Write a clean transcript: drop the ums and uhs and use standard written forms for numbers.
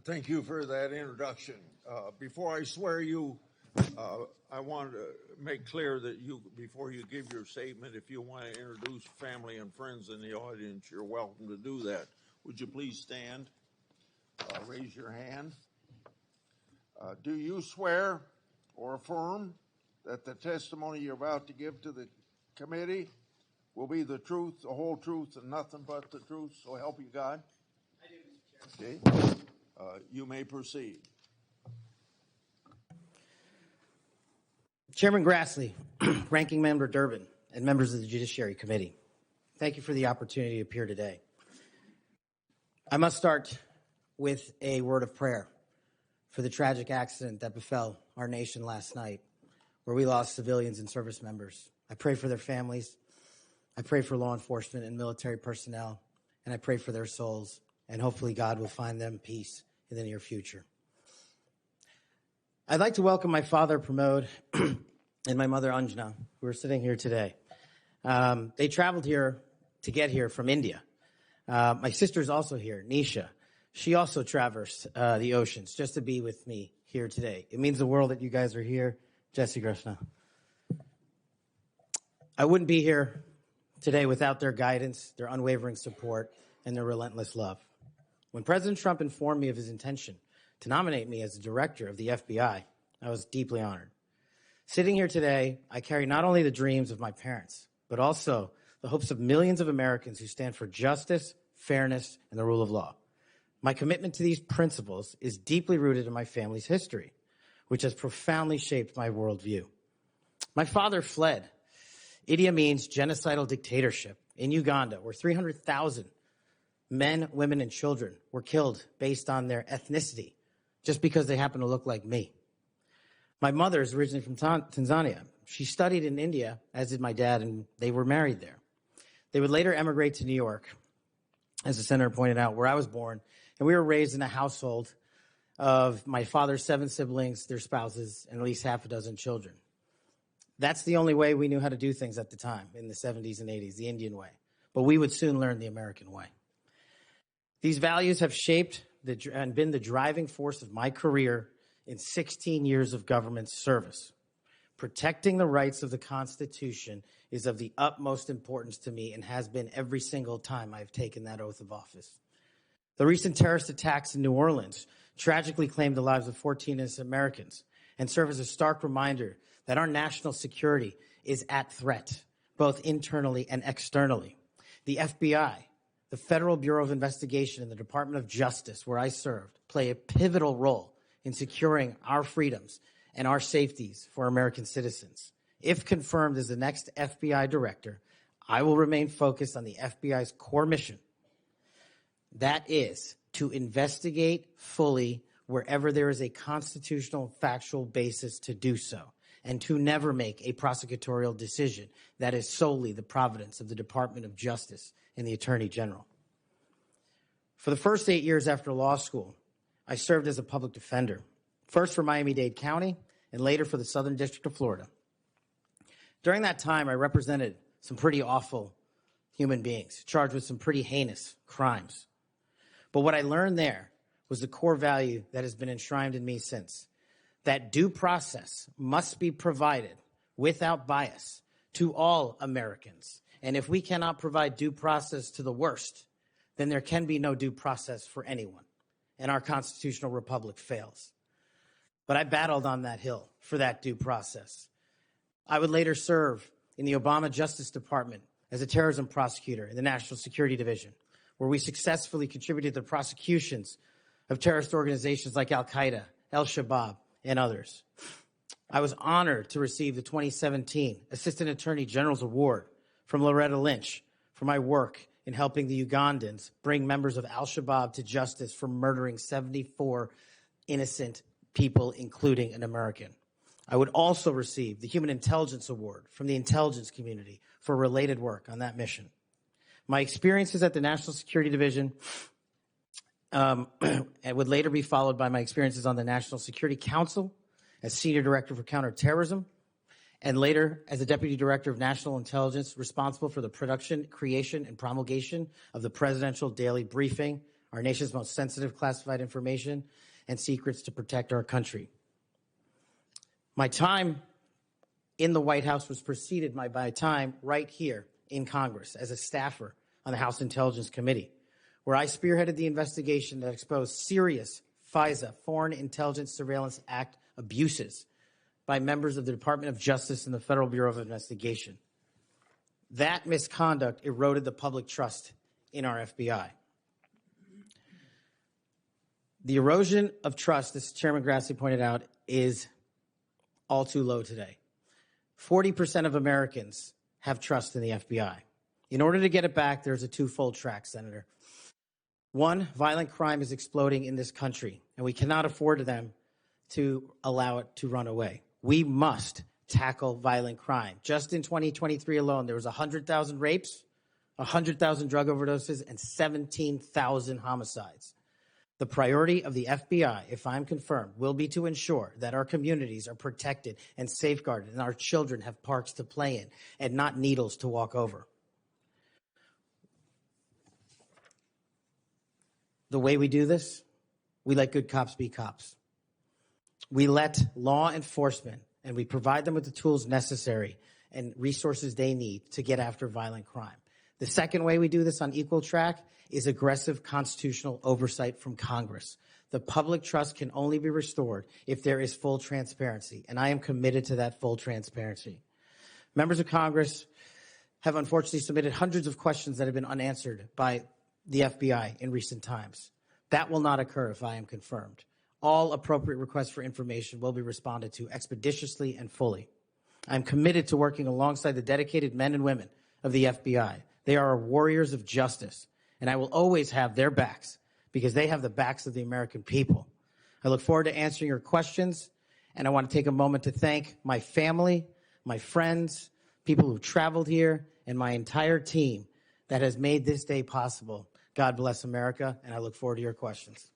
Thank you for that introduction. Before I swear you, I want to make clear that before you give your statement, if you want to introduce family and friends in the audience, you're welcome to do that. Would you please stand? Raise your hand. Do you swear or affirm that the testimony you're about to give to the committee will be the truth, the whole truth, and nothing but the truth? So help you God. I do, Mr. Chairman. Okay. You may proceed. Chairman Grassley, Ranking Member Durbin, and members of the Judiciary Committee, thank you for the opportunity to appear today. I must start with a word of prayer for the tragic accident that befell our nation last night, where we lost civilians and service members. I pray for their families. I pray for law enforcement and military personnel, and I pray for their souls, and hopefully God will find them peace in the near future. I'd like to welcome my father, Pramod, and my mother, Anjana, who are sitting here today. They traveled here to get here from India. My sister's also here, Nisha. She also traversed the oceans just to be with me here today. It means the world that you guys are here. Jesse Krishna. I wouldn't be here today without their guidance, their unwavering support, and their relentless love. When President Trump informed me of his intention to nominate me as the director of the FBI, I was deeply honored. Sitting here today, I carry not only the dreams of my parents, but also the hopes of millions of Americans who stand for justice, fairness, and the rule of law. My commitment to these principles is deeply rooted in my family's history, which has profoundly shaped my worldview. My father fled Idi Amin's genocidal dictatorship in Uganda, where 300,000 men, women, and children were killed based on their ethnicity, just because they happen to look like me. My mother is originally from Tanzania. She studied in India, as did my dad, and they were married there. They would later emigrate to New York, as the senator pointed out, where I was born, and we were raised in a household of my father's 7 siblings, their spouses, and at least half a dozen children. That's the only way we knew how to do things at the time, in the 70s and 80s, the Indian way. But we would soon learn the American way. These values have shaped and been the driving force of my career in 16 years of government service. Protecting the rights of the Constitution is of the utmost importance to me and has been every single time I've taken that oath of office. The recent terrorist attacks in New Orleans tragically claimed the lives of 14 innocent Americans and serve as a stark reminder that our national security is at threat, both internally and externally. The FBI, the Federal Bureau of Investigation, and the Department of Justice, where I served, play a pivotal role in securing our freedoms and our safeties for American citizens. If confirmed as the next FBI director, I will remain focused on the FBI's core mission. That is to investigate fully wherever there is a constitutional factual basis to do so, and to never make a prosecutorial decision that is solely the providence of the Department of Justice and the Attorney General. For the first 8 years after law school, I served as a public defender, first for Miami-Dade County and later for the Southern District of Florida. During that time, I represented some pretty awful human beings charged with some pretty heinous crimes. But what I learned there was the core value that has been enshrined in me since, that due process must be provided without bias to all Americans. And if we cannot provide due process to the worst, then there can be no due process for anyone, and our constitutional republic fails. But I battled on that hill for that due process. I would later serve in the Obama Justice Department as a terrorism prosecutor in the National Security Division, where we successfully contributed to the prosecutions of terrorist organizations like Al-Qaeda, Al-Shabaab, and others. I was honored to receive the 2017 Assistant Attorney General's Award from Loretta Lynch for my work in helping the Ugandans bring members of Al-Shabaab to justice for murdering 74 innocent people, including an American. I would also receive the Human Intelligence Award from the intelligence community for related work on that mission. My experiences at the National Security Division and would later be followed by my experiences on the National Security Council as Senior Director for Counterterrorism, and later as the Deputy Director of National Intelligence responsible for the production, creation, and promulgation of the Presidential Daily Briefing, our nation's most sensitive classified information and secrets to protect our country. My time in the White House was preceded by my time right here in Congress as a staffer on the House Intelligence Committee, where I spearheaded the investigation that exposed serious FISA, Foreign Intelligence Surveillance Act, abuses by members of the Department of Justice and the Federal Bureau of Investigation. That misconduct eroded the public trust in our FBI. The erosion of trust, as Chairman Grassley pointed out, is all too low today. 40% of Americans have trust in the FBI. In order to get it back, there's a twofold track, Senator. One, violent crime is exploding in this country, and we cannot afford them to allow it to run away. We must tackle violent crime. Just in 2023 alone, there was 100,000 rapes, 100,000 drug overdoses, and 17,000 homicides. The priority of the FBI, if I'm confirmed, will be to ensure that our communities are protected and safeguarded and our children have parks to play in and not needles to walk over. The way we do this, we let good cops be cops. We let law enforcement, and we provide them with the tools necessary and resources they need to get after violent crime. The second way we do this on equal track is aggressive constitutional oversight from Congress. The public trust can only be restored if there is full transparency, and I am committed to that full transparency. Members of Congress have unfortunately submitted hundreds of questions that have been unanswered by the FBI in recent times. That will not occur if I am confirmed. All appropriate requests for information will be responded to expeditiously and fully. I'm committed to working alongside the dedicated men and women of the FBI. They are our warriors of justice, and I will always have their backs because they have the backs of the American people. I look forward to answering your questions, and I want to take a moment to thank my family, my friends, people who've traveled here, and my entire team that has made this day possible. God bless America, and I look forward to your questions.